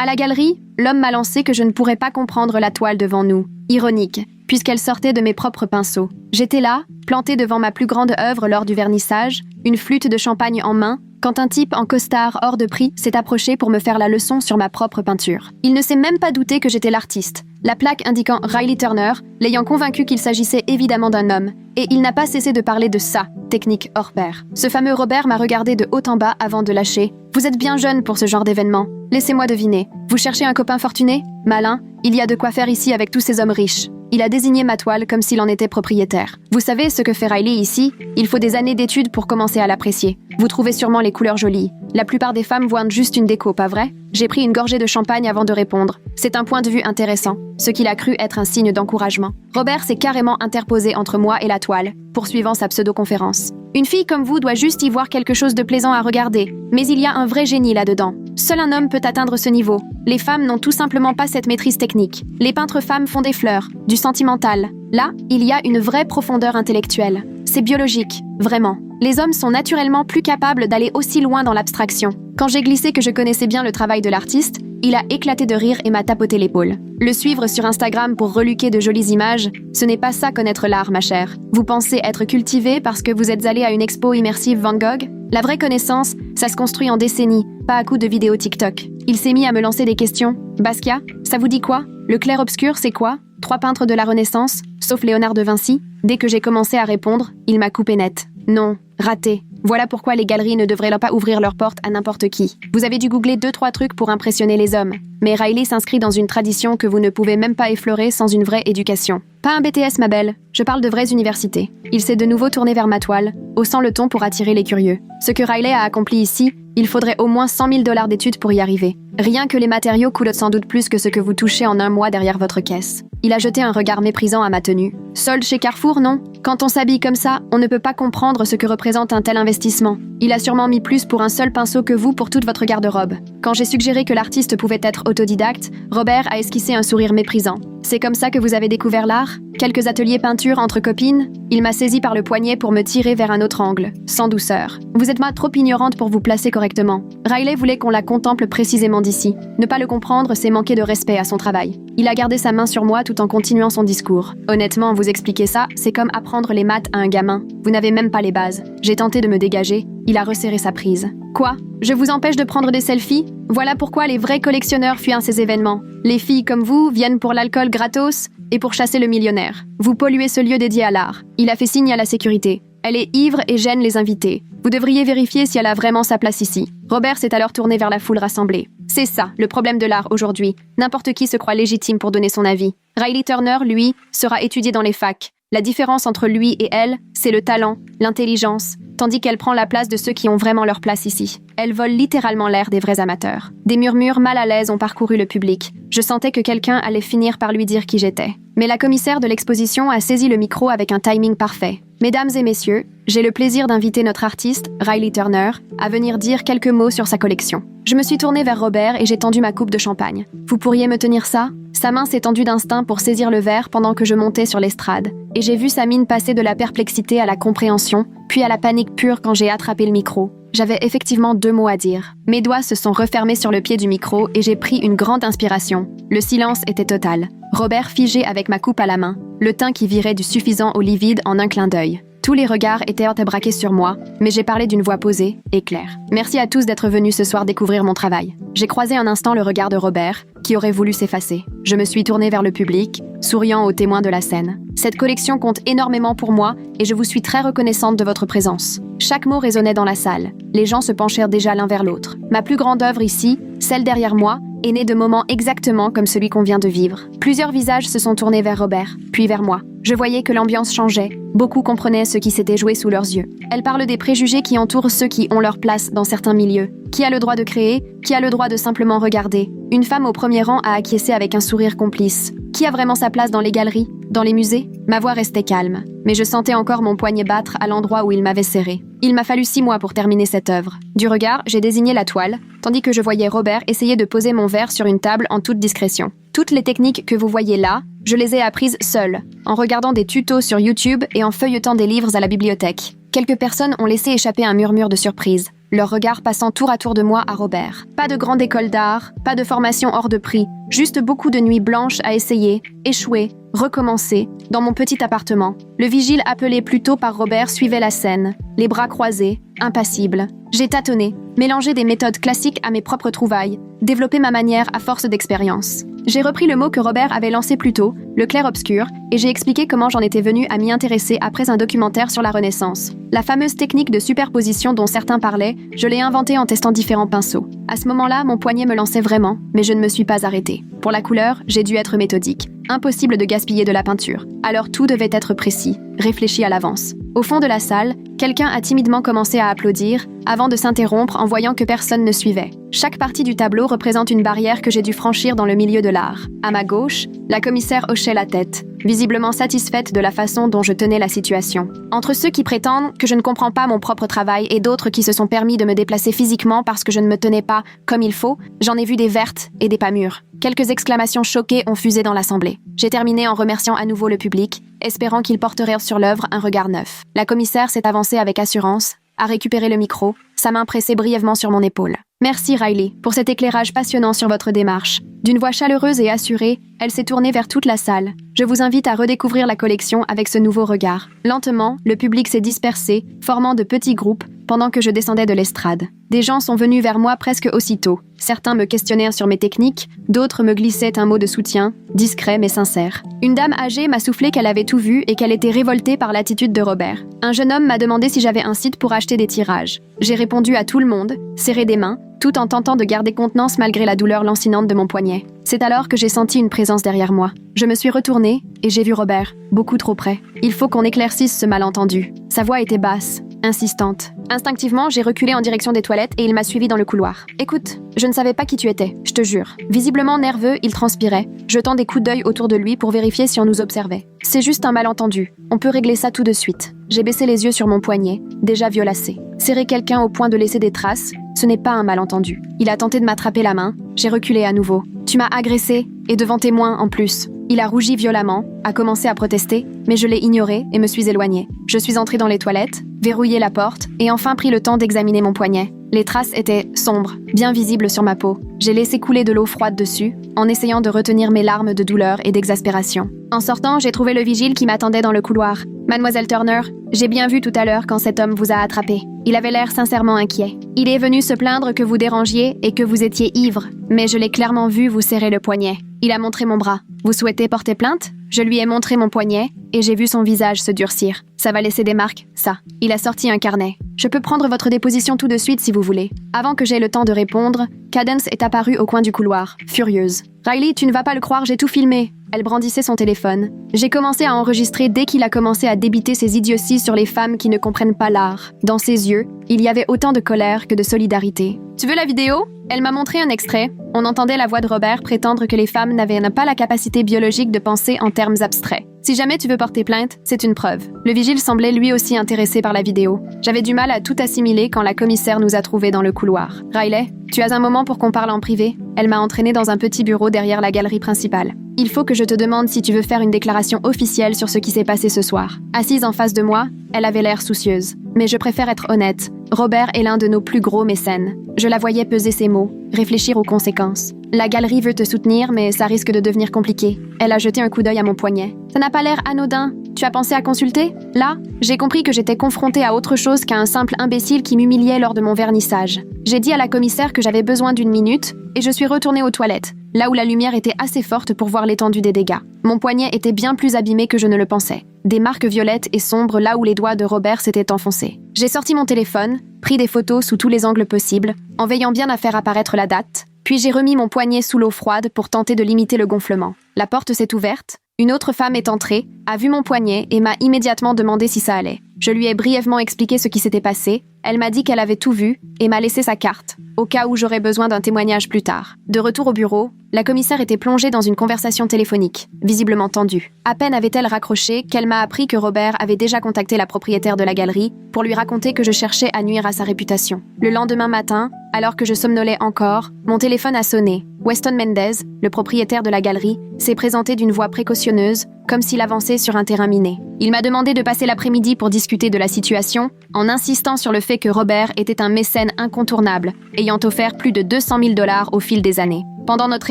À la galerie, l'homme m'a lancé que je ne pourrais pas comprendre la toile devant nous. Ironique, puisqu'elle sortait de mes propres pinceaux. J'étais là, plantée devant ma plus grande œuvre lors du vernissage, une flûte de champagne en main, quand un type en costard hors de prix s'est approché pour me faire la leçon sur ma propre peinture. Il ne s'est même pas douté que j'étais l'artiste. La plaque indiquant Riley Turner, l'ayant convaincu qu'il s'agissait évidemment d'un homme, et il n'a pas cessé de parler de ça, technique hors pair. Ce fameux Robert m'a regardé de haut en bas avant de lâcher. Vous êtes bien jeune pour ce genre d'événement. Laissez-moi deviner. Vous cherchez un copain fortuné? Malin, il y a de quoi faire ici avec tous ces hommes riches. Il a désigné ma toile comme s'il en était propriétaire. Vous savez ce que fait Riley ici? Il faut des années d'études pour commencer à l'apprécier. Vous trouvez sûrement les couleurs jolies. La plupart des femmes voient juste une déco, pas vrai? J'ai pris une gorgée de champagne avant de répondre. C'est un point de vue intéressant, ce qu'il a cru être un signe d'encouragement. Robert s'est carrément interposé entre moi et la toile, poursuivant sa pseudo-conférence. Une fille comme vous doit juste y voir quelque chose de plaisant à regarder, mais il y a un vrai génie là-dedans. Seul un homme peut atteindre ce niveau. Les femmes n'ont tout simplement pas cette maîtrise technique. Les peintres femmes font des fleurs, du sentimental. Là, il y a une vraie profondeur intellectuelle. C'est biologique, vraiment. Les hommes sont naturellement plus capables d'aller aussi loin dans l'abstraction. Quand j'ai glissé que je connaissais bien le travail de l'artiste, il a éclaté de rire et m'a tapoté l'épaule. Le suivre sur Instagram pour reluquer de jolies images, ce n'est pas ça connaître l'art, ma chère. Vous pensez être cultivé parce que vous êtes allé à une expo immersive Van Gogh? La vraie connaissance, ça se construit en décennies, pas à coups de vidéos TikTok. Il s'est mis à me lancer des questions. Basquiat, ça vous dit quoi? Le clair-obscur, c'est quoi? 3 peintres de la Renaissance, sauf Léonard de Vinci? Dès que j'ai commencé à répondre, il m'a coupé net. Non, raté. Voilà pourquoi les galeries ne devraient pas ouvrir leurs portes à n'importe qui. Vous avez dû googler 2-3 trucs pour impressionner les hommes. Mais Riley s'inscrit dans une tradition que vous ne pouvez même pas effleurer sans une vraie éducation. Pas un BTS, ma belle. Je parle de vraies universités. Il s'est de nouveau tourné vers ma toile, haussant le ton pour attirer les curieux. Ce que Riley a accompli ici, il faudrait au moins 100 000 $ d'études pour y arriver. Rien que les matériaux coûtent sans doute plus que ce que vous touchez en un mois derrière votre caisse. Il a jeté un regard méprisant à ma tenue. Solde chez Carrefour, non? Quand on s'habille comme ça, on ne peut pas comprendre ce que représente un tel investissement. Il a sûrement mis plus pour un seul pinceau que vous pour toute votre garde-robe. Quand j'ai suggéré que l'artiste pouvait être autodidacte, Robert a esquissé un sourire méprisant. C'est comme ça que vous avez découvert l'art? Quelques ateliers peinture entre copines? Il m'a saisi par le poignet pour me tirer vers un autre angle, sans douceur. Vous êtes trop ignorante pour vous placer correctement. Riley voulait qu'on la contemple précisément d'ici. Ne pas le comprendre, c'est manquer de respect à son travail. Il a gardé sa main sur moi tout en continuant son discours. Honnêtement, vous expliquer ça, c'est comme apprendre les maths à un gamin. Vous n'avez même pas les bases. J'ai tenté de me dégager. Il a resserré sa prise. Quoi? Je vous empêche de prendre des selfies? Voilà pourquoi les vrais collectionneurs fuient ces événements. Les filles comme vous viennent pour l'alcool gratos et pour chasser le millionnaire. Vous polluez ce lieu dédié à l'art. Il a fait signe à la sécurité. Elle est ivre et gêne les invités. Vous devriez vérifier si elle a vraiment sa place ici. Robert s'est alors tourné vers la foule rassemblée. C'est ça, le problème de l'art aujourd'hui. N'importe qui se croit légitime pour donner son avis. Riley Turner, lui, sera étudié dans les facs. La différence entre lui et elle, c'est le talent, l'intelligence, tandis qu'elle prend la place de ceux qui ont vraiment leur place ici. Elle vole littéralement l'air des vrais amateurs. Des murmures mal à l'aise ont parcouru le public. Je sentais que quelqu'un allait finir par lui dire qui j'étais. Mais la commissaire de l'exposition a saisi le micro avec un timing parfait. Mesdames et messieurs, j'ai le plaisir d'inviter notre artiste, Riley Turner, à venir dire quelques mots sur sa collection. Je me suis tournée vers Robert et j'ai tendu ma coupe de champagne. Vous pourriez me tenir ça? Sa main s'est tendue d'instinct pour saisir le verre pendant que je montais sur l'estrade. Et j'ai vu sa mine passer de la perplexité à la compréhension, puis à la panique pure quand j'ai attrapé le micro. J'avais effectivement 2 mots à dire. Mes doigts se sont refermés sur le pied du micro et j'ai pris une grande inspiration. Le silence était total. Robert figé avec ma coupe à la main, le teint qui virait du suffisant au livide en un clin d'œil. Tous les regards étaient braqués sur moi, mais j'ai parlé d'une voix posée et claire. Merci à tous d'être venus ce soir découvrir mon travail. J'ai croisé un instant le regard de Robert, qui aurait voulu s'effacer. Je me suis tournée vers le public, souriant aux témoins de la scène. Cette collection compte énormément pour moi et je vous suis très reconnaissante de votre présence. Chaque mot résonnait dans la salle. Les gens se penchèrent déjà l'un vers l'autre. Ma plus grande œuvre ici, celle derrière moi, est née de moments exactement comme celui qu'on vient de vivre. Plusieurs visages se sont tournés vers Robert, puis vers moi. Je voyais que l'ambiance changeait. Beaucoup comprenaient ce qui s'était joué sous leurs yeux. Elle parle des préjugés qui entourent ceux qui ont leur place dans certains milieux. Qui a le droit de créer? Qui a le droit de simplement regarder? Une femme au premier rang a acquiescé avec un sourire complice. Qui a vraiment sa place dans les galeries? Dans les musées? Ma voix restait calme, mais je sentais encore mon poignet battre à l'endroit où il m'avait serré. Il m'a fallu 6 mois pour terminer cette œuvre. Du regard, j'ai désigné la toile, tandis que je voyais Robert essayer de poser mon verre sur une table en toute discrétion. Toutes les techniques que vous voyez là, je les ai apprises seule, en regardant des tutos sur YouTube et en feuilletant des livres à la bibliothèque. Quelques personnes ont laissé échapper un murmure de surprise. leur regard passant tour à tour de moi à Robert. Pas de grande école d'art, pas de formation hors de prix, juste beaucoup de nuits blanches à essayer, échouer, recommencer, dans mon petit appartement. Le vigile appelé plus tôt par Robert suivait la scène, les bras croisés, impassible. J'ai tâtonné, mélangé des méthodes classiques à mes propres trouvailles, développé ma manière à force d'expérience. J'ai repris le mot que Robert avait lancé plus tôt, le clair-obscur, et j'ai expliqué comment j'en étais venue à m'y intéresser après un documentaire sur la Renaissance. La fameuse technique de superposition dont certains parlaient, je l'ai inventée en testant différents pinceaux. À ce moment-là, mon poignet me lançait vraiment, mais je ne me suis pas arrêtée. Pour la couleur, j'ai dû être méthodique. Impossible de gaspiller de la peinture. Alors tout devait être précis, réfléchi à l'avance. Au fond de la salle, quelqu'un a timidement commencé à applaudir, avant de s'interrompre en voyant que personne ne suivait. Chaque partie du tableau représente une barrière que j'ai dû franchir dans le milieu de l'art. À ma gauche, la commissaire hochait la tête, visiblement satisfaite de la façon dont je tenais la situation. Entre ceux qui prétendent que je ne comprends pas mon propre travail et d'autres qui se sont permis de me déplacer physiquement parce que je ne me tenais pas comme il faut, j'en ai vu des vertes et des pas mûres. Quelques exclamations choquées ont fusé dans l'assemblée. J'ai terminé en remerciant à nouveau le public, espérant qu'il porterait sur l'œuvre un regard neuf. La commissaire s'est avancée avec assurance, a récupéré le micro, sa main pressée brièvement sur mon épaule. Merci Riley pour cet éclairage passionnant sur votre démarche. D'une voix chaleureuse et assurée, elle s'est tournée vers toute la salle. Je vous invite à redécouvrir la collection avec ce nouveau regard. Lentement, le public s'est dispersé, formant de petits groupes, pendant que je descendais de l'estrade. Des gens sont venus vers moi presque aussitôt. Certains me questionnèrent sur mes techniques, d'autres me glissaient un mot de soutien, discret mais sincère. Une dame âgée m'a soufflé qu'elle avait tout vu et qu'elle était révoltée par l'attitude de Robert. Un jeune homme m'a demandé si j'avais un site pour acheter des tirages. J'ai répondu à tout le monde, serré des mains, tout en tentant de garder contenance malgré la douleur lancinante de mon poignet. C'est alors que j'ai senti une présence derrière moi. Je me suis retournée et j'ai vu Robert, beaucoup trop près. Il faut qu'on éclaircisse ce malentendu. Sa voix était basse, insistante. Instinctivement, j'ai reculé en direction des toilettes et il m'a suivi dans le couloir. « Écoute, je ne savais pas qui tu étais, je te jure. » Visiblement nerveux, il transpirait, jetant des coups d'œil autour de lui pour vérifier si on nous observait. « C'est juste un malentendu. On peut régler ça tout de suite. » J'ai baissé les yeux sur mon poignet, déjà violacé. Serrer quelqu'un au point de laisser des traces, ce n'est pas un malentendu. Il a tenté de m'attraper la main, j'ai reculé à nouveau. « Tu m'as agressé, et devant témoins en plus. » Il a rougi violemment, a commencé à protester, mais je l'ai ignoré et me suis éloignée. Je suis entrée dans les toilettes, verrouillé la porte et enfin pris le temps d'examiner mon poignet. Les traces étaient sombres, bien visibles sur ma peau. J'ai laissé couler de l'eau froide dessus, en essayant de retenir mes larmes de douleur et d'exaspération. En sortant, j'ai trouvé le vigile qui m'attendait dans le couloir. « Mademoiselle Turner, j'ai bien vu tout à l'heure quand cet homme vous a attrapé. Il avait l'air sincèrement inquiet. Il est venu se plaindre que vous dérangiez et que vous étiez ivre, mais je l'ai clairement vu vous serrer le poignet. Il a montré mon bras. Vous souhaitez porter plainte ? Je lui ai montré mon poignet et j'ai vu son visage se durcir. Ça va laisser des marques, ça. Il a sorti un carnet. Je peux prendre votre déposition tout de suite si vous voulez. Avant que j'aie le temps de répondre, Cadence est apparue au coin du couloir, furieuse. Riley, tu ne vas pas le croire, j'ai tout filmé. Elle brandissait son téléphone. J'ai commencé à enregistrer dès qu'il a commencé à débiter ses idioties sur les femmes qui ne comprennent pas l'art. Dans ses yeux, il y avait autant de colère que de solidarité. Tu veux la vidéo ? Elle m'a montré un extrait. On entendait la voix de Robert prétendre que les femmes n'avaient pas la capacité biologique de penser en termes abstraits. Si jamais tu veux porter plainte, c'est une preuve. Le vigile semblait lui aussi intéressé par la vidéo. J'avais du mal à tout assimiler quand la commissaire nous a trouvés dans le couloir. Riley, tu as un moment pour qu'on parle en privé ? Elle m'a entraînée dans un petit bureau derrière la galerie principale. Il faut que je te demande si tu veux faire une déclaration officielle sur ce qui s'est passé ce soir. Assise en face de moi, elle avait l'air soucieuse. Mais je préfère être honnête. Robert est l'un de nos plus gros mécènes. Je la voyais peser ses mots, réfléchir aux conséquences. La galerie veut te soutenir, mais ça risque de devenir compliqué. Elle a jeté un coup d'œil à mon poignet. Ça n'a pas l'air anodin. Tu as pensé à consulter ? Là, j'ai compris que j'étais confrontée à autre chose qu'à un simple imbécile qui m'humiliait lors de mon vernissage. J'ai dit à la commissaire que j'avais besoin d'une minute et je suis retournée aux toilettes, là où la lumière était assez forte pour voir l'étendue des dégâts. Mon poignet était bien plus abîmé que je ne le pensais. Des marques violettes et sombres là où les doigts de Robert s'étaient enfoncés. J'ai sorti mon téléphone, pris des photos sous tous les angles possibles, en veillant bien à faire apparaître la date, puis j'ai remis mon poignet sous l'eau froide pour tenter de limiter le gonflement. La porte s'est ouverte, une autre femme est entrée, a vu mon poignet et m'a immédiatement demandé si ça allait. Je lui ai brièvement expliqué ce qui s'était passé, elle m'a dit qu'elle avait tout vu et m'a laissé sa carte, au cas où j'aurais besoin d'un témoignage plus tard. De retour au bureau, la commissaire était plongée dans une conversation téléphonique, visiblement tendue. À peine avait-elle raccroché qu'elle m'a appris que Robert avait déjà contacté la propriétaire de la galerie pour lui raconter que je cherchais à nuire à sa réputation. Le lendemain matin, alors que je somnolais encore, mon téléphone a sonné. Weston Mendez, le propriétaire de la galerie, s'est présenté d'une voix précautionneuse, comme s'il avançait sur un terrain miné. Il m'a demandé de passer l'après-midi pour discuter de la situation, en insistant sur le fait m'assurer que Robert était un mécène incontournable, ayant offert plus de 200 000 $ au fil des années. Pendant notre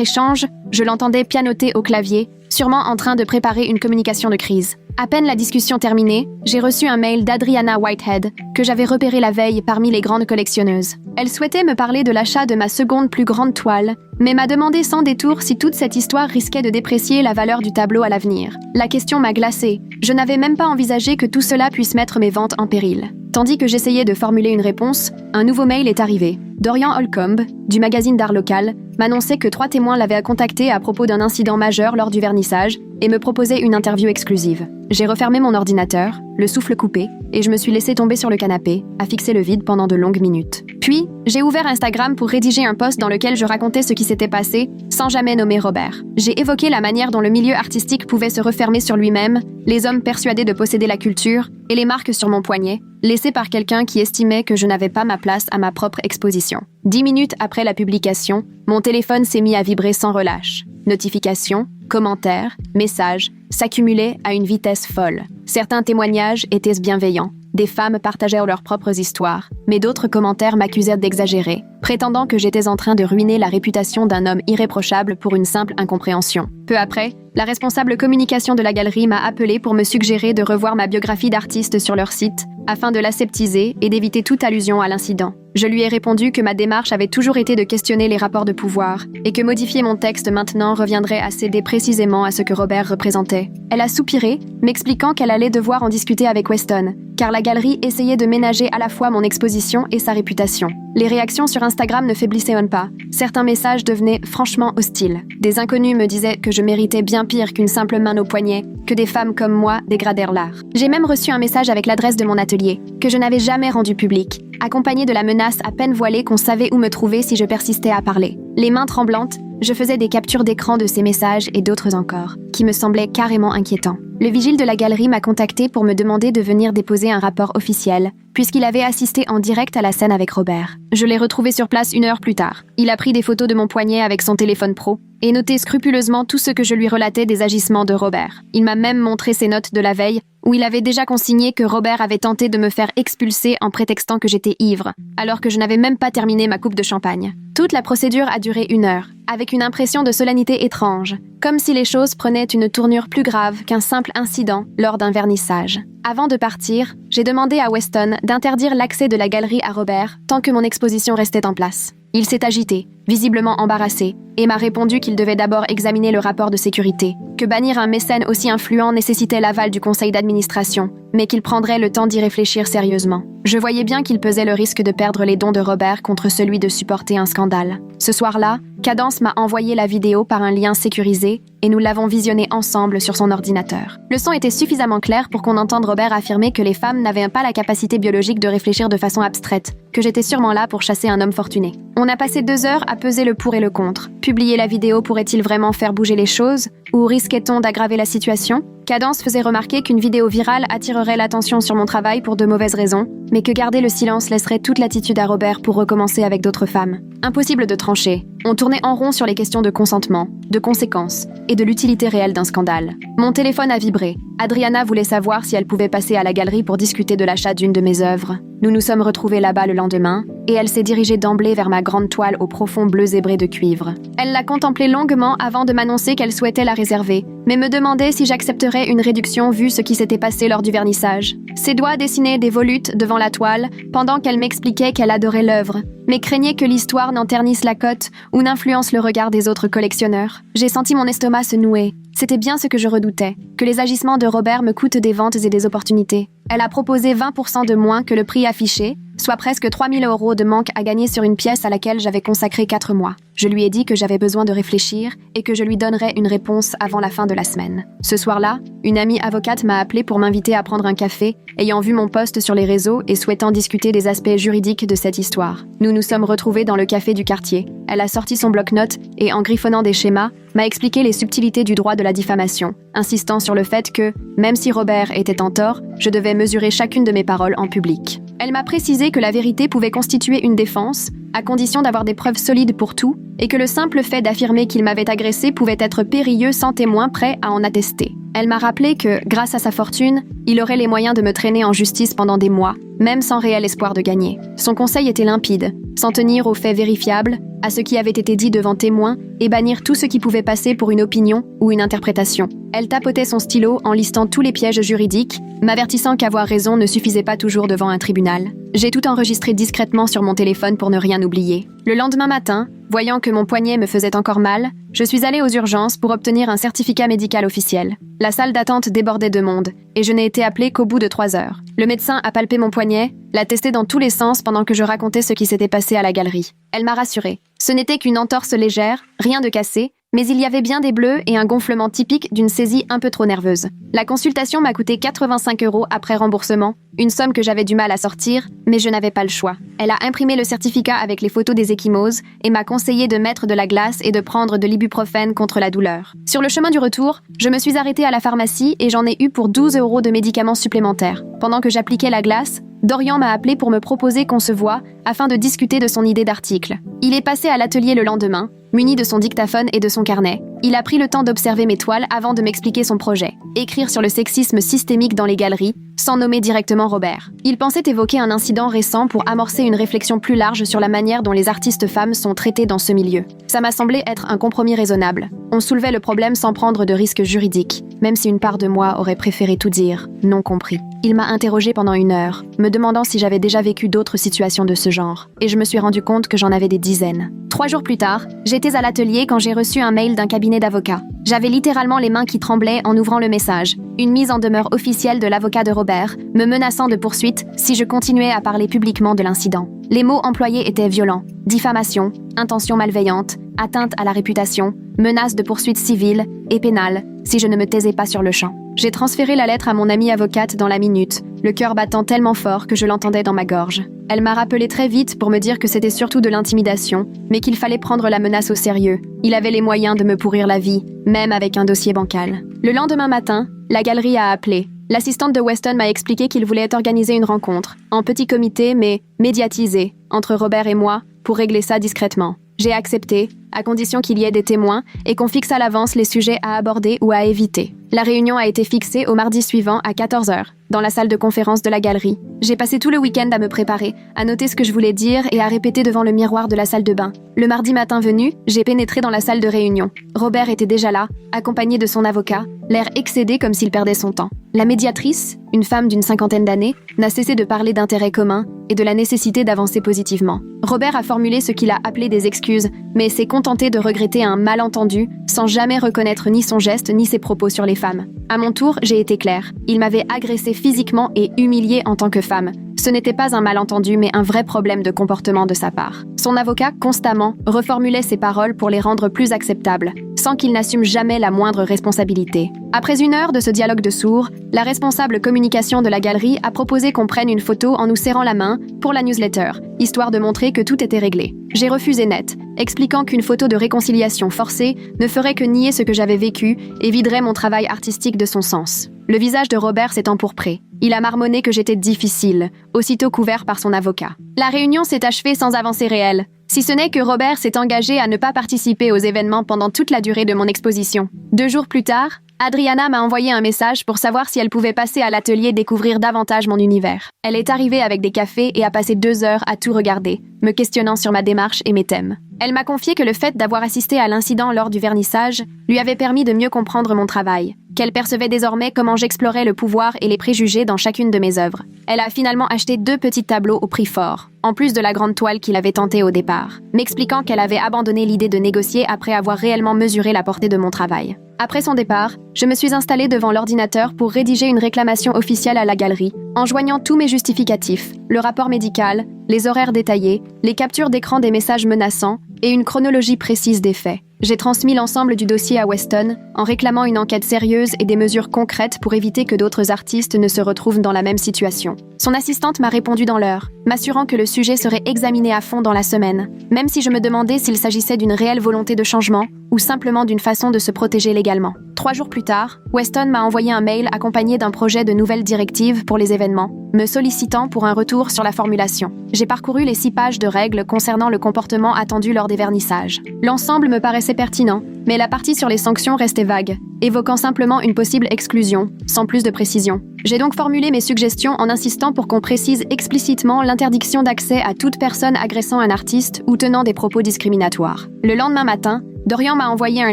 échange, je l'entendais pianoter au clavier, sûrement en train de préparer une communication de crise. À peine la discussion terminée, j'ai reçu un mail d'Adriana Whitehead, que j'avais repéré la veille parmi les grandes collectionneuses. Elle souhaitait me parler de l'achat de ma seconde plus grande toile, mais m'a demandé sans détour si toute cette histoire risquait de déprécier la valeur du tableau à l'avenir. La question m'a glacée. Je n'avais même pas envisagé que tout cela puisse mettre mes ventes en péril. Tandis que j'essayais de formuler une réponse, un nouveau mail est arrivé. Dorian Holcomb, du magazine d'art local, m'annonçait que 3 témoins l'avaient contacté à propos d'un incident majeur lors du vernissage et me proposait une interview exclusive. J'ai refermé mon ordinateur, le souffle coupé, et je me suis laissé tomber sur le canapé, à fixer le vide pendant de longues minutes. Puis, j'ai ouvert Instagram pour rédiger un post dans lequel je racontais ce qui s'était passé, sans jamais nommer Robert. J'ai évoqué la manière dont le milieu artistique pouvait se refermer sur lui-même, les hommes persuadés de posséder la culture, et les marques sur mon poignet, laissées par quelqu'un qui estimait que je n'avais pas ma place à ma propre exposition. 10 minutes après la publication, mon téléphone s'est mis à vibrer sans relâche. Notifications, commentaires, messages s'accumulaient à une vitesse folle. Certains témoignages étaient bienveillants. Des femmes partageaient leurs propres histoires, mais d'autres commentaires m'accusèrent d'exagérer, prétendant que j'étais en train de ruiner la réputation d'un homme irréprochable pour une simple incompréhension. Peu après, la responsable communication de la galerie m'a appelé pour me suggérer de revoir ma biographie d'artiste sur leur site, afin de l'aseptiser et d'éviter toute allusion à l'incident. Je lui ai répondu que ma démarche avait toujours été de questionner les rapports de pouvoir, et que modifier mon texte maintenant reviendrait à céder précisément à ce que Robert représentait. Elle a soupiré, m'expliquant qu'elle allait devoir en discuter avec Weston, car la galerie essayait de ménager à la fois mon exposition et sa réputation. Les réactions sur Instagram ne faiblissaient pas. Certains messages devenaient franchement hostiles. Des inconnus me disaient que je méritais bien pire qu'une simple main au poignet, que des femmes comme moi dégradèrent l'art. J'ai même reçu un message avec l'adresse de mon atelier, que je n'avais jamais rendu public, accompagné de la menace à peine voilée qu'on savait où me trouver si je persistais à parler. Les mains tremblantes, je faisais des captures d'écran de ces messages et d'autres encore, qui me semblaient carrément inquiétants. Le vigile de la galerie m'a contacté pour me demander de venir déposer un rapport officiel, puisqu'il avait assisté en direct à la scène avec Robert. Je l'ai retrouvé sur place 1 heure plus tard. Il a pris des photos de mon poignet avec son téléphone pro et noté scrupuleusement tout ce que je lui relatais des agissements de Robert. Il m'a même montré ses notes de la veille, où il avait déjà consigné que Robert avait tenté de me faire expulser en prétextant que j'étais ivre, alors que je n'avais même pas terminé ma coupe de champagne. Toute la procédure a duré 1 heure, avec une impression de solennité étrange, comme si les choses prenaient une tournure plus grave qu'un simple incident lors d'un vernissage. Avant de partir, j'ai demandé à Weston d'interdire l'accès de la galerie à Robert tant que mon exposition restait en place. Il s'est agité, visiblement embarrassé, et m'a répondu qu'il devait d'abord examiner le rapport de sécurité, que bannir un mécène aussi influent nécessitait l'aval du conseil d'administration, mais qu'il prendrait le temps d'y réfléchir sérieusement. Je voyais bien qu'il pesait le risque de perdre les dons de Robert contre celui de supporter un scandale. Ce soir-là, Cadence m'a envoyé la vidéo par un lien sécurisé et nous l'avons visionnée ensemble sur son ordinateur. Le son était suffisamment clair pour qu'on entende Robert affirmer que les femmes n'avaient pas la capacité biologique de réfléchir de façon abstraite, que j'étais sûrement là pour chasser un homme fortuné. On a passé 2 heures à peser le pour et le contre. Publier la vidéo pourrait-il vraiment faire bouger les choses? Ou risquait-on d'aggraver la situation? Cadence faisait remarquer qu'une vidéo virale attirerait l'attention sur mon travail pour de mauvaises raisons, mais que garder le silence laisserait toute latitude à Robert pour recommencer avec d'autres femmes. Impossible de trancher. On tournait en rond sur les questions de consentement, de conséquences et de l'utilité réelle d'un scandale. Mon téléphone a vibré. Adriana voulait savoir si elle pouvait passer à la galerie pour discuter de l'achat d'une de mes œuvres. Nous nous sommes retrouvés là-bas le lendemain, et elle s'est dirigée d'emblée vers ma grande toile au profond bleu zébré de cuivre. Elle l'a contemplée longuement avant de m'annoncer qu'elle souhaitait la réserver, mais me demandait si j'accepterais une réduction vu ce qui s'était passé lors du vernissage. Ses doigts dessinaient des volutes devant la toile, pendant qu'elle m'expliquait qu'elle adorait l'œuvre, mais craignait que l'histoire n'en ternisse la cote ou n'influence le regard des autres collectionneurs. J'ai senti mon estomac se nouer. C'était bien ce que je redoutais, que les agissements de Robert me coûtent des ventes et des opportunités. Elle a proposé 20% de moins que le prix affiché, soit presque 3 000 € de manque à gagner sur une pièce à laquelle j'avais consacré 4 mois. Je lui ai dit que j'avais besoin de réfléchir et que je lui donnerais une réponse avant la fin de la semaine. Ce soir-là, une amie avocate m'a appelé pour m'inviter à prendre un café, ayant vu mon post sur les réseaux et souhaitant discuter des aspects juridiques de cette histoire. Nous nous sommes retrouvés dans le café du quartier. Elle a sorti son bloc-notes et, en griffonnant des schémas, m'a expliqué les subtilités du droit de la diffamation, insistant sur le fait que, même si Robert était en tort, je devais mesurer chacune de mes paroles en public. Elle m'a précisé que la vérité pouvait constituer une défense, à condition d'avoir des preuves solides pour tout, et que le simple fait d'affirmer qu'il m'avait agressé pouvait être périlleux sans témoin prêt à en attester. Elle m'a rappelé que, grâce à sa fortune, il aurait les moyens de me traîner en justice pendant des mois, même sans réel espoir de gagner. Son conseil était limpide, s'en tenir aux faits vérifiables, à ce qui avait été dit devant témoins et bannir tout ce qui pouvait passer pour une opinion ou une interprétation. Elle tapotait son stylo en listant tous les pièges juridiques, m'avertissant qu'avoir raison ne suffisait pas toujours devant un tribunal. J'ai tout enregistré discrètement sur mon téléphone pour ne rien oublier. Le lendemain matin, voyant que mon poignet me faisait encore mal, je suis allée aux urgences pour obtenir un certificat médical officiel. La salle d'attente débordait de monde, et je n'ai été appelée qu'au bout de 3 heures. Le médecin a palpé mon poignet, l'a testé dans tous les sens pendant que je racontais ce qui s'était passé à la galerie. Elle m'a rassurée. Ce n'était qu'une entorse légère, rien de cassé, mais il y avait bien des bleus et un gonflement typique d'une saisie un peu trop nerveuse. La consultation m'a coûté 85 € après remboursement, une somme que j'avais du mal à sortir, mais je n'avais pas le choix. Elle a imprimé le certificat avec les photos des ecchymoses et m'a conseillé de mettre de la glace et de prendre de l'ibuprofène contre la douleur. Sur le chemin du retour, je me suis arrêtée à la pharmacie et j'en ai eu pour 12 € de médicaments supplémentaires. Pendant que j'appliquais la glace, Dorian m'a appelé pour me proposer qu'on se voie afin de discuter de son idée d'article. Il est passé à l'atelier le lendemain, muni de son dictaphone et de son carnet. Il a pris le temps d'observer mes toiles avant de m'expliquer son projet. Écrire sur le sexisme systémique dans les galeries, sans nommer directement Robert. Il pensait évoquer un incident récent pour amorcer une réflexion plus large sur la manière dont les artistes femmes sont traitées dans ce milieu. Ça m'a semblé être un compromis raisonnable. On soulevait le problème sans prendre de risques juridiques, même si une part de moi aurait préféré tout dire, non compris. Il m'a interrogé pendant 1 heure, me demandant si j'avais déjà vécu d'autres situations de ce genre, et je me suis rendu compte que j'en avais des dizaines. 3 jours plus tard, j'étais à l'atelier quand j'ai reçu un mail d'un cabinet d'avocats. J'avais littéralement les mains qui tremblaient en ouvrant le message. Une mise en demeure officielle de l'avocat de Robert, me menaçant de poursuite si je continuais à parler publiquement de l'incident. Les mots employés étaient violents: diffamation, intention malveillante, atteinte à la réputation, menace de poursuite civile et pénale si je ne me taisais pas sur le champ. J'ai transféré la lettre à mon amie avocate dans la minute, le cœur battant tellement fort que je l'entendais dans ma gorge. Elle m'a rappelé très vite pour me dire que c'était surtout de l'intimidation, mais qu'il fallait prendre la menace au sérieux. Il avait les moyens de me pourrir la vie, même avec un dossier bancal. Le lendemain matin, la galerie a appelé. L'assistante de Weston m'a expliqué qu'il voulait organiser une rencontre, en petit comité mais médiatisée, entre Robert et moi, pour régler ça discrètement. J'ai accepté, à condition qu'il y ait des témoins et qu'on fixe à l'avance les sujets à aborder ou à éviter. La réunion a été fixée au mardi suivant à 14 h, dans la salle de conférence de la galerie. J'ai passé tout le week-end à me préparer, à noter ce que je voulais dire et à répéter devant le miroir de la salle de bain. Le mardi matin venu, j'ai pénétré dans la salle de réunion. Robert était déjà là, accompagné de son avocat, l'air excédé comme s'il perdait son temps. La médiatrice, une femme d'une 50aine d'années, n'a cessé de parler d'intérêts communs et de la nécessité d'avancer positivement. Robert a formulé ce qu'il a appelé des excuses, mais s'est contenté de regretter un malentendu sans jamais reconnaître ni son geste ni ses propos sur les femmes. À mon tour, j'ai été claire. Il m'avait agressée physiquement et humiliée en tant que femme. Ce n'était pas un malentendu, mais un vrai problème de comportement de sa part. Son avocat, constamment, reformulait ses paroles pour les rendre plus acceptables, sans qu'il n'assume jamais la moindre responsabilité. Après 1 heure de ce dialogue de sourds, la responsable communication de la galerie a proposé qu'on prenne une photo en nous serrant la main pour la newsletter, histoire de montrer que tout était réglé. J'ai refusé net, expliquant qu'une photo de réconciliation forcée ne ferait que nier ce que j'avais vécu et viderait mon travail artistique de son sens. Le visage de Robert s'est empourpré. Il a marmonné que j'étais difficile, aussitôt couvert par son avocat. La réunion s'est achevée sans avancée réelle, si ce n'est que Robert s'est engagé à ne pas participer aux événements pendant toute la durée de mon exposition. 2 jours plus tard, Adriana m'a envoyé un message pour savoir si elle pouvait passer à l'atelier découvrir davantage mon univers. Elle est arrivée avec des cafés et a passé 2 heures à tout regarder, me questionnant sur ma démarche et mes thèmes. Elle m'a confié que le fait d'avoir assisté à l'incident lors du vernissage lui avait permis de mieux comprendre mon travail, qu'elle percevait désormais comment j'explorais le pouvoir et les préjugés dans chacune de mes œuvres. Elle a finalement acheté 2 petits tableaux au prix fort, en plus de la grande toile qu'il avait tentée au départ, m'expliquant qu'elle avait abandonné l'idée de négocier après avoir réellement mesuré la portée de mon travail. Après son départ, je me suis installée devant l'ordinateur pour rédiger une réclamation officielle à la galerie, en joignant tous mes justificatifs, le rapport médical, les horaires détaillés, les captures d'écran des messages menaçants et une chronologie précise des faits. J'ai transmis l'ensemble du dossier à Weston en réclamant une enquête sérieuse et des mesures concrètes pour éviter que d'autres artistes ne se retrouvent dans la même situation. Son assistante m'a répondu dans l'heure, m'assurant que le sujet serait examiné à fond dans la semaine, même si je me demandais s'il s'agissait d'une réelle volonté de changement ou simplement d'une façon de se protéger légalement. 3 jours plus tard, Weston m'a envoyé un mail accompagné d'un projet de nouvelles directives pour les événements, me sollicitant pour un retour sur la formulation. J'ai parcouru les 6 pages de règles concernant le comportement attendu lors des vernissages. L'ensemble me paraissait pertinent, mais la partie sur les sanctions restait vague. évoquant simplement une possible exclusion, sans plus de précision. J'ai donc formulé mes suggestions en insistant pour qu'on précise explicitement l'interdiction d'accès à toute personne agressant un artiste ou tenant des propos discriminatoires. Le lendemain matin, Dorian m'a envoyé un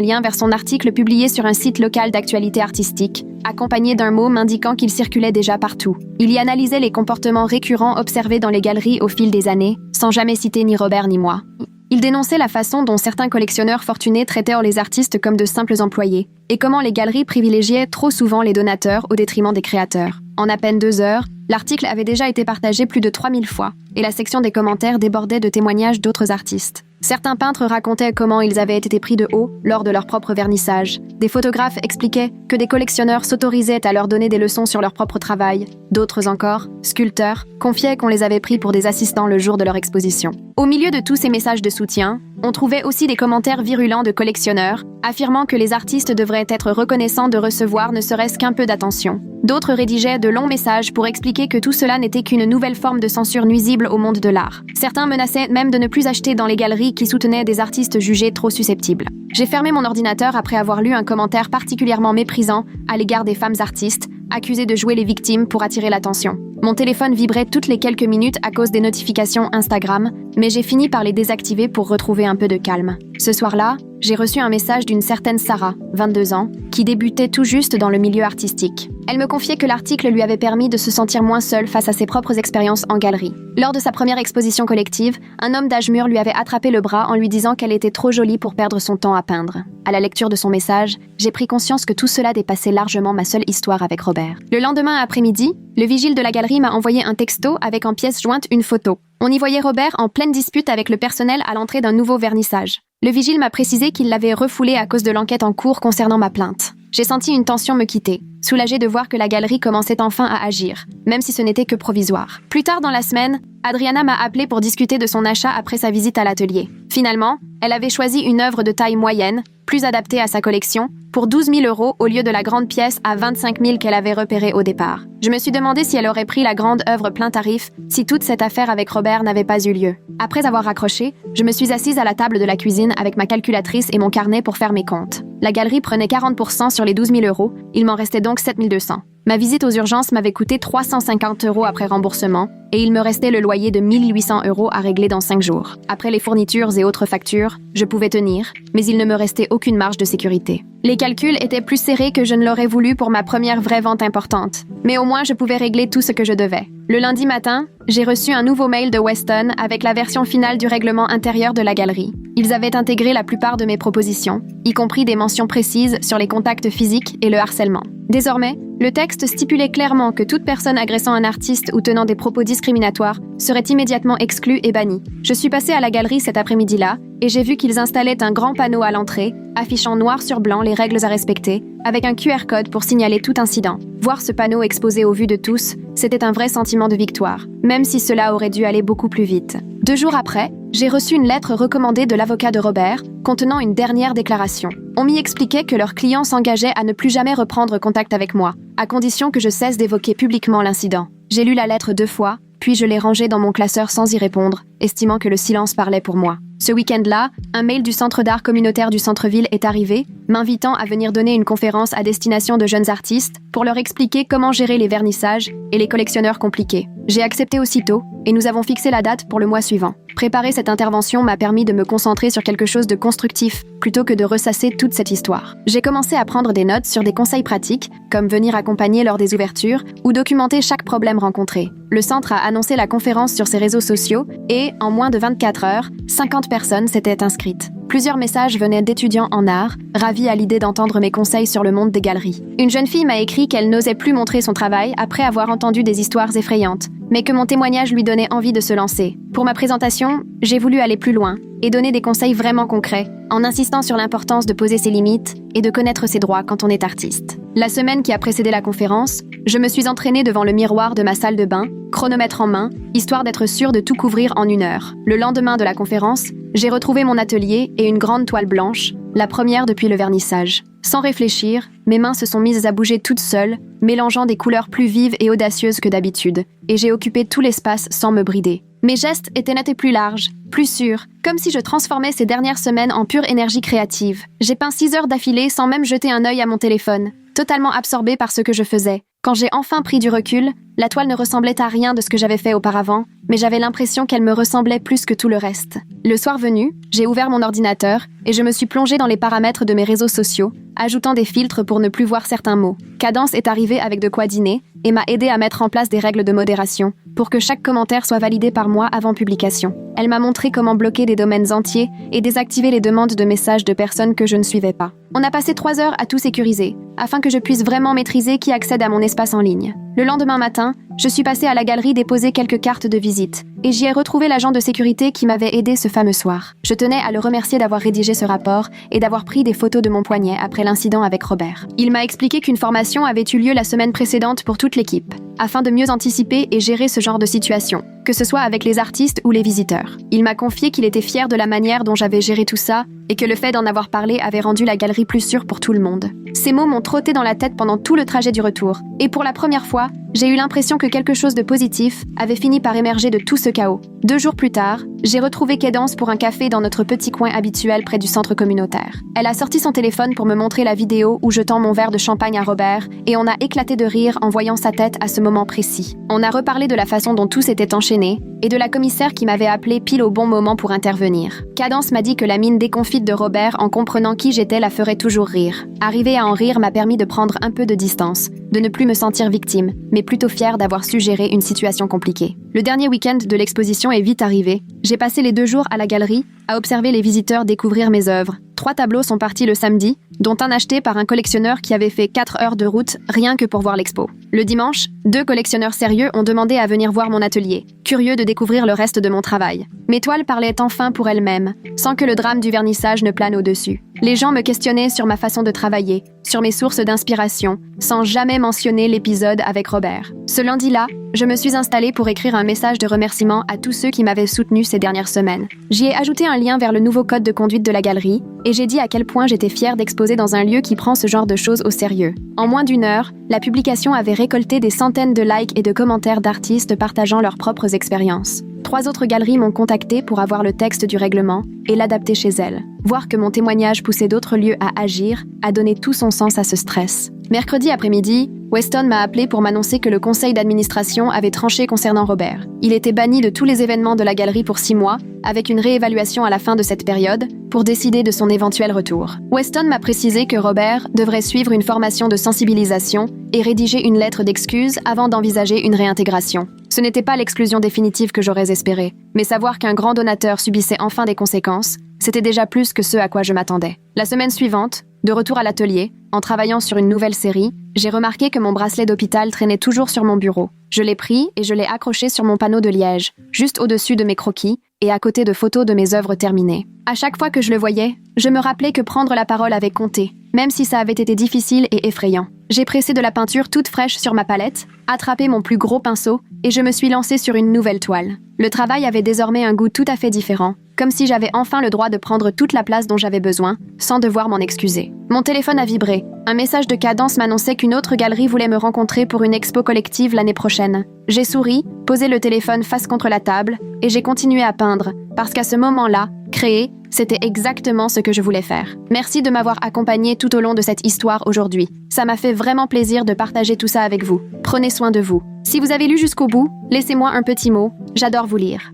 lien vers son article publié sur un site local d'actualité artistique, accompagné d'un mot m'indiquant qu'il circulait déjà partout. Il y analysait les comportements récurrents observés dans les galeries au fil des années, sans jamais citer ni Robert ni moi. Il dénonçait la façon dont certains collectionneurs fortunés traitaient les artistes comme de simples employés, et comment les galeries privilégiaient trop souvent les donateurs au détriment des créateurs. En à peine 2 heures, l'article avait déjà été partagé plus de 3000 fois, et la section des commentaires débordait de témoignages d'autres artistes. Certains peintres racontaient comment ils avaient été pris de haut lors de leur propre vernissage. Des photographes expliquaient que des collectionneurs s'autorisaient à leur donner des leçons sur leur propre travail. D'autres encore, sculpteurs, confiaient qu'on les avait pris pour des assistants le jour de leur exposition. Au milieu de tous ces messages de soutien, on trouvait aussi des commentaires virulents de collectionneurs, affirmant que les artistes devraient être reconnaissants de recevoir ne serait-ce qu'un peu d'attention. D'autres rédigeaient de longs messages pour expliquer que tout cela n'était qu'une nouvelle forme de censure nuisible au monde de l'art. Certains menaçaient même de ne plus acheter dans les galeries qui soutenaient des artistes jugés trop susceptibles. J'ai fermé mon ordinateur après avoir lu un commentaire particulièrement méprisant à l'égard des femmes artistes, accusées de jouer les victimes pour attirer l'attention. Mon téléphone vibrait toutes les quelques minutes à cause des notifications Instagram, mais j'ai fini par les désactiver pour retrouver un peu de calme. Ce soir-là, j'ai reçu un message d'une certaine Sarah, 22 ans, qui débutait tout juste dans le milieu artistique. Elle me confiait que l'article lui avait permis de se sentir moins seule face à ses propres expériences en galerie. Lors de sa première exposition collective, un homme d'âge mûr lui avait attrapé le bras en lui disant qu'elle était trop jolie pour perdre son temps à peindre. À la lecture de son message, j'ai pris conscience que tout cela dépassait largement ma seule histoire avec Robert. Le lendemain après-midi, le vigile de la galerie m'a envoyé un texto avec en pièce jointe une photo. On y voyait Robert en pleine dispute avec le personnel à l'entrée d'un nouveau vernissage. Le vigile m'a précisé qu'il l'avait refoulé à cause de l'enquête en cours concernant ma plainte. J'ai senti une tension me quitter, soulagée de voir que la galerie commençait enfin à agir, même si ce n'était que provisoire. Plus tard dans la semaine, Adriana m'a appelé pour discuter de son achat après sa visite à l'atelier. Finalement, elle avait choisi une œuvre de taille moyenne, plus adaptée à sa collection, pour 12 000 € au lieu de la grande pièce à 25 000 qu'elle avait repérée au départ. Je me suis demandé si elle aurait pris la grande œuvre plein tarif si toute cette affaire avec Robert n'avait pas eu lieu. Après avoir raccroché, je me suis assise à la table de la cuisine avec ma calculatrice et mon carnet pour faire mes comptes. La galerie prenait 40% sur les 12 000 €, il m'en restait donc 7 200. Ma visite aux urgences m'avait coûté 350 € après remboursement et il me restait le loyer de 1 800 € à régler dans 5 jours. Après les fournitures et autres factures, je pouvais tenir, mais il ne me restait aucune marge de sécurité. Les calculs étaient plus serrés que je ne l'aurais voulu pour ma première vraie vente importante, mais au moins je pouvais régler tout ce que je devais. Le lundi matin, j'ai reçu un nouveau mail de Weston avec la version finale du règlement intérieur de la galerie. Ils avaient intégré la plupart de mes propositions, y compris des mentions précises sur les contacts physiques et le harcèlement. Désormais, le texte stipulait clairement que toute personne agressant un artiste ou tenant des propos discriminatoires serait immédiatement exclue et bannie. Je suis passée à la galerie cet après-midi-là et j'ai vu qu'ils installaient un grand panneau à l'entrée, affichant noir sur blanc les règles à respecter, avec un QR code pour signaler tout incident. Voir ce panneau exposé aux vues de tous, c'était un vrai sentiment de victoire, même si cela aurait dû aller beaucoup plus vite. 2 jours après, j'ai reçu une lettre recommandée de l'avocat de Robert, contenant une dernière déclaration. On m'y expliquait que leurs clients s'engageaient à ne plus jamais reprendre contact avec moi, à condition que je cesse d'évoquer publiquement l'incident. J'ai lu la lettre 2 fois, puis je l'ai rangée dans mon classeur sans y répondre, estimant que le silence parlait pour moi. Ce week-end-là, un mail du Centre d'art communautaire du centre-ville est arrivé, m'invitant à venir donner une conférence à destination de jeunes artistes pour leur expliquer comment gérer les vernissages et les collectionneurs compliqués. J'ai accepté aussitôt, et nous avons fixé la date pour le mois suivant. Préparer cette intervention m'a permis de me concentrer sur quelque chose de constructif, plutôt que de ressasser toute cette histoire. J'ai commencé à prendre des notes sur des conseils pratiques, comme venir accompagner lors des ouvertures, ou documenter chaque problème rencontré. Le centre a annoncé la conférence sur ses réseaux sociaux, et, en moins de 24 heures, 50 personnes s'étaient inscrites. Plusieurs messages venaient d'étudiants en art, ravis à l'idée d'entendre mes conseils sur le monde des galeries. Une jeune fille m'a écrit qu'elle n'osait plus montrer son travail après avoir entendu des histoires effrayantes, mais que mon témoignage lui donnait envie de se lancer. Pour ma présentation, j'ai voulu aller plus loin et donner des conseils vraiment concrets, en insistant sur l'importance de poser ses limites et de connaître ses droits quand on est artiste. La semaine qui a précédé la conférence, je me suis entraînée devant le miroir de ma salle de bain, chronomètre en main, histoire d'être sûre de tout couvrir en 1 heure. Le lendemain de la conférence, j'ai retrouvé mon atelier et une grande toile blanche, la première depuis le vernissage. Sans réfléchir, mes mains se sont mises à bouger toutes seules, mélangeant des couleurs plus vives et audacieuses que d'habitude, et j'ai occupé tout l'espace sans me brider. Mes gestes étaient nets et plus larges, plus sûrs, comme si je transformais ces dernières semaines en pure énergie créative. J'ai peint 6 heures d'affilée sans même jeter un œil à mon téléphone, totalement absorbée par ce que je faisais. Quand j'ai enfin pris du recul, la toile ne ressemblait à rien de ce que j'avais fait auparavant, mais j'avais l'impression qu'elle me ressemblait plus que tout le reste. Le soir venu, j'ai ouvert mon ordinateur et je me suis plongée dans les paramètres de mes réseaux sociaux, ajoutant des filtres pour ne plus voir certains mots. Cadence est arrivée avec de quoi dîner et m'a aidé à mettre en place des règles de modération pour que chaque commentaire soit validé par moi avant publication. Elle m'a montré comment bloquer des domaines entiers et désactiver les demandes de messages de personnes que je ne suivais pas. On a passé 3 heures à tout sécuriser, afin que je puisse vraiment maîtriser qui accède à mon espace en ligne. Le lendemain matin, je suis passée à la galerie déposer quelques cartes de visite, et j'y ai retrouvé l'agent de sécurité qui m'avait aidé ce fameux soir. Je tenais à le remercier d'avoir rédigé ce rapport et d'avoir pris des photos de mon poignet après l'incident avec Robert. Il m'a expliqué qu'une formation avait eu lieu la semaine précédente pour toute l'équipe, afin de mieux anticiper et gérer ce genre de situation, que ce soit avec les artistes ou les visiteurs. Il m'a confié qu'il était fier de la manière dont j'avais géré tout ça et que le fait d'en avoir parlé avait rendu la galerie plus sûre pour tout le monde. Ces mots m'ont trotté dans la tête pendant tout le trajet du retour, et pour la première fois, j'ai eu l'impression que quelque chose de positif avait fini par émerger de tout ce chaos. 2 jours plus tard, j'ai retrouvé Cadence pour un café dans notre petit coin habituel près du centre communautaire. Elle a sorti son téléphone pour me montrer la vidéo où je tends mon verre de champagne à Robert, et on a éclaté de rire en voyant sa tête à ce moment précis. On a reparlé de la façon dont tout s'était enchaîné, et de la commissaire qui m'avait appelé pile au bon moment pour intervenir. Cadence m'a dit que la mine déconfite de Robert en comprenant qui j'étais la ferait toujours rire. Arriver à en rire m'a permis de prendre un peu de distance, de ne plus me sentir victime, mais plutôt fière d'avoir su gérer une situation compliquée. Le dernier week-end de l'exposition est vite arrivé. J'ai passé les 2 jours à la galerie, à observer les visiteurs découvrir mes œuvres. 3 tableaux sont partis le samedi, dont un acheté par un collectionneur qui avait fait 4 heures de route rien que pour voir l'expo. Le dimanche, 2 collectionneurs sérieux ont demandé à venir voir mon atelier, curieux de découvrir le reste de mon travail. Mes toiles parlaient enfin pour elles-mêmes, sans que le drame du vernissage ne plane au-dessus. Les gens me questionnaient sur ma façon de travailler, sur mes sources d'inspiration, sans jamais mentionner l'épisode avec Robert. Ce lundi-là, je me suis installée pour écrire un message de remerciement à tous ceux qui m'avaient soutenue ces dernières semaines. J'y ai ajouté un lien vers le nouveau code de conduite de la galerie, et j'ai dit à quel point j'étais fière d'exposer dans un lieu qui prend ce genre de choses au sérieux. En moins d'1 heure, la publication avait récolté des centaines de likes et de commentaires d'artistes partageant leurs propres expériences. 3 autres galeries m'ont contacté pour avoir le texte du règlement et l'adapter chez elles. Voir que mon témoignage poussait d'autres lieux à agir a donné tout son sens à ce stress. Mercredi après-midi, Weston m'a appelé pour m'annoncer que le conseil d'administration avait tranché concernant Robert. Il était banni de tous les événements de la galerie pour 6 mois, avec une réévaluation à la fin de cette période, pour décider de son éventuel retour. Weston m'a précisé que Robert devrait suivre une formation de sensibilisation et rédiger une lettre d'excuse avant d'envisager une réintégration. Ce n'était pas l'exclusion définitive que j'aurais espéré, mais savoir qu'un grand donateur subissait enfin des conséquences, c'était déjà plus que ce à quoi je m'attendais. La semaine suivante, de retour à l'atelier, en travaillant sur une nouvelle série, j'ai remarqué que mon bracelet d'hôpital traînait toujours sur mon bureau. Je l'ai pris et je l'ai accroché sur mon panneau de liège, juste au-dessus de mes croquis et à côté de photos de mes œuvres terminées. À chaque fois que je le voyais, je me rappelais que prendre la parole avait compté, même si ça avait été difficile et effrayant. J'ai pressé de la peinture toute fraîche sur ma palette, attrapé mon plus gros pinceau et je me suis lancée sur une nouvelle toile. Le travail avait désormais un goût tout à fait différent, comme si j'avais enfin le droit de prendre toute la place dont j'avais besoin, sans devoir m'en excuser. Mon téléphone a vibré. Un message de Cadence m'annonçait qu'une autre galerie voulait me rencontrer pour une expo collective l'année prochaine. J'ai souri, posé le téléphone face contre la table, et j'ai continué à peindre, parce qu'à ce moment-là, créer, c'était exactement ce que je voulais faire. Merci de m'avoir accompagné tout au long de cette histoire aujourd'hui. Ça m'a fait vraiment plaisir de partager tout ça avec vous. Prenez soin de vous. Si vous avez lu jusqu'au bout, laissez-moi un petit mot. J'adore vous lire.